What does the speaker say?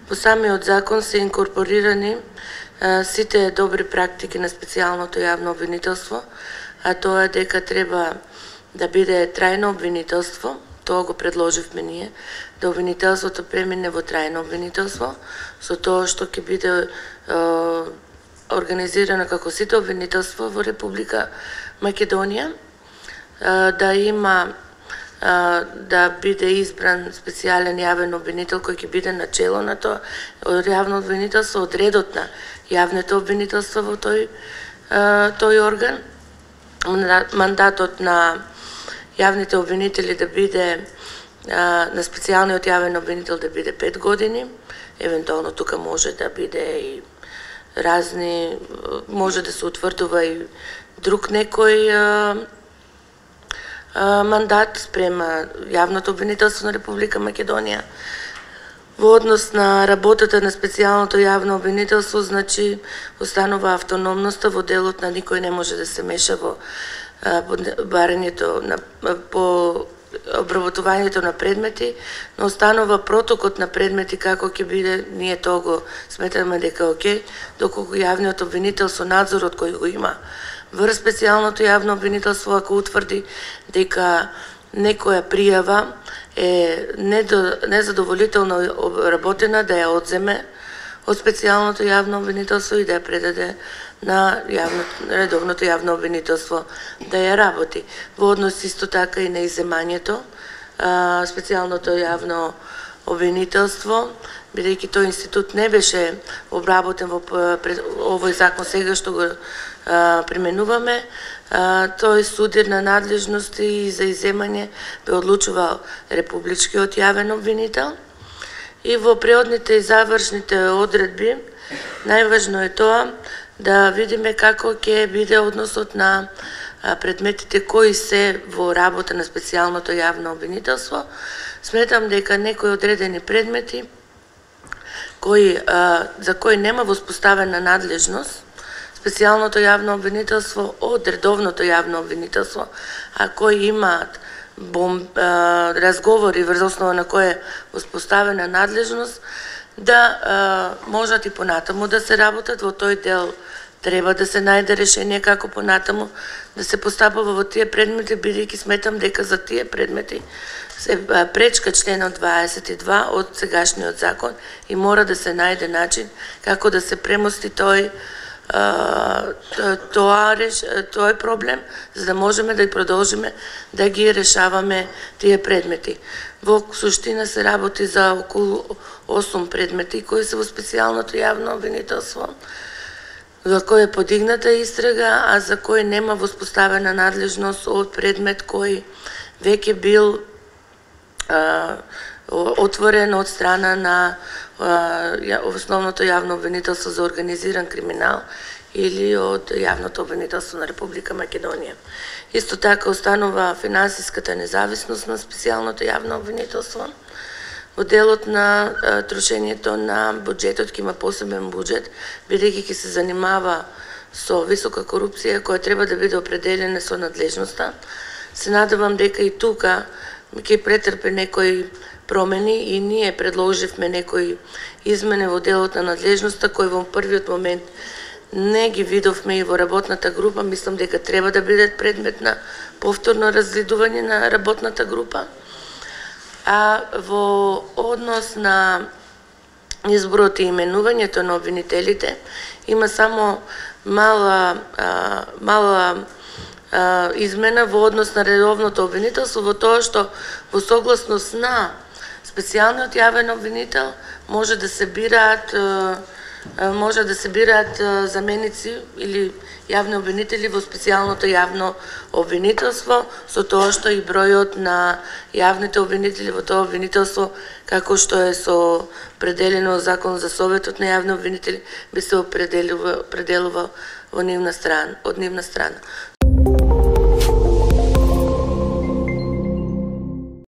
Во самиот закон се инкорпорирани сите добри практики на специјалното јавно обвинителство, а тоа е дека треба да биде трајно обвинителство. Тоа го предложивме ние, да обвинителството премине во трајно обвинителство, со тоа што ќе биде организирано како сите обвинителства во Република Македонија, да има да биде избран специјален јавен обвинител кој ќе биде начело на тоа јавно обвинителство, од редот на јавните обвинителства во тој орган. Мандатот на јавните обвинители да биде на специјалниот јавен обвинител да биде 5 години, евентуално тука може да биде и разни, може да се утврдува и друг некој мандат спрема јавното обвинителство на Република Македонија. Во однос на работата на специјалното јавно обвинителство, значи останува автономноста во делот на никој не може да се меша во барањето по обработувањето на предмети, но останува протокот на предмети како ќе биде, ние тоа го сметаме дека е окей, доколку јавниот обвинител со надзорот кој го има врз специјалното јавно обвинителство, ако утврди дека некоја пријава е незадоволително обработена, да ја одземе од специјалното јавно обвинителство и да ја предаде на редовното јавно обвинителство да ја работи. Во однос исто така и на иземањето, специјалното јавно обвинителство, бидејќи тој институт не беше обработен во овој закон сега што го применуваме, тој судирна надлежности и за иземање бе одлучувал републичкиот јавен обвинител. И во преодните и завршните одредби најважно е тоа да видиме како ќе биде односот на предметите кои се во работа на специјалното јавно обвинителство. Сметам дека некои одредени предмети за кои нема воспоставена надлежност специјалното јавно обвинителство од редовното јавно обвинителство, а кои имаат разговори врз основа на која е воспоставена надлежност, да можат и понатаму да се работат. Во тој дел треба да се најде решение како понатаму да се постапува во тие предмети, бидејќи сметам дека за тие предмети се пречка членот 22 од сегашниот закон и мора да се најде начин како да се премости тој проблем, за да можеме да продолжиме да ги решаваме тие предмети. Во суштина се работи за околу 8 предмети кои се во специјалното јавно обвинителство, за кој е подигната истрага, а за кој нема воспоставена надлежност од предмет кој веќе бил отворен од страна на основното јавно обвинителство за организиран криминал или од јавното обвинителство на Република Македонија. Исто така останува финансиската независност на специјалното јавно обвинителство. Во делот на трошењето на буџетот, ќе има посебен буџет, бидејќи ќе се занимава со висока корупција која треба да биде определена со надлежноста. Се надевам дека и тука ќе претрпе некои промени и ние предложивме некои измени во делот на надлежноста кои во првиот момент не ги видовме и во работната група. Мислам дека треба да бидат предмет на повторно разгледување на работната група. А во однос на изборот и именувањето на обвинителите има само мала измена во однос на редовното обвинителство, во тоа што во согласност на специјалниот јавен обвинител може да се бираат заменици или јавни обвинители во специјалното јавно обвинителство, со тоа што и бројот на јавните обвинители во тоа обвинителство, како што е со определено закон за Советот на јавни обвинители, би се определувал од нивна страна.